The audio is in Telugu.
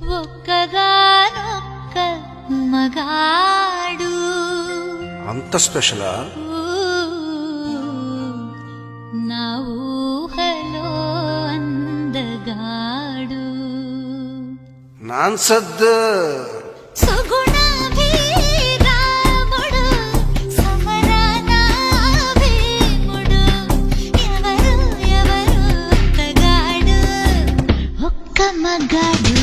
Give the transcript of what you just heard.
ఒక్కగానొక్క మగాడు అంత స్పెషలా? నా ఊహలో అందగాడు నాన్సద్దు సుగుణాభిరాముడు సమరాన భీముడు ఎవరు ఒక్కగాడు ఒక్క మగాడు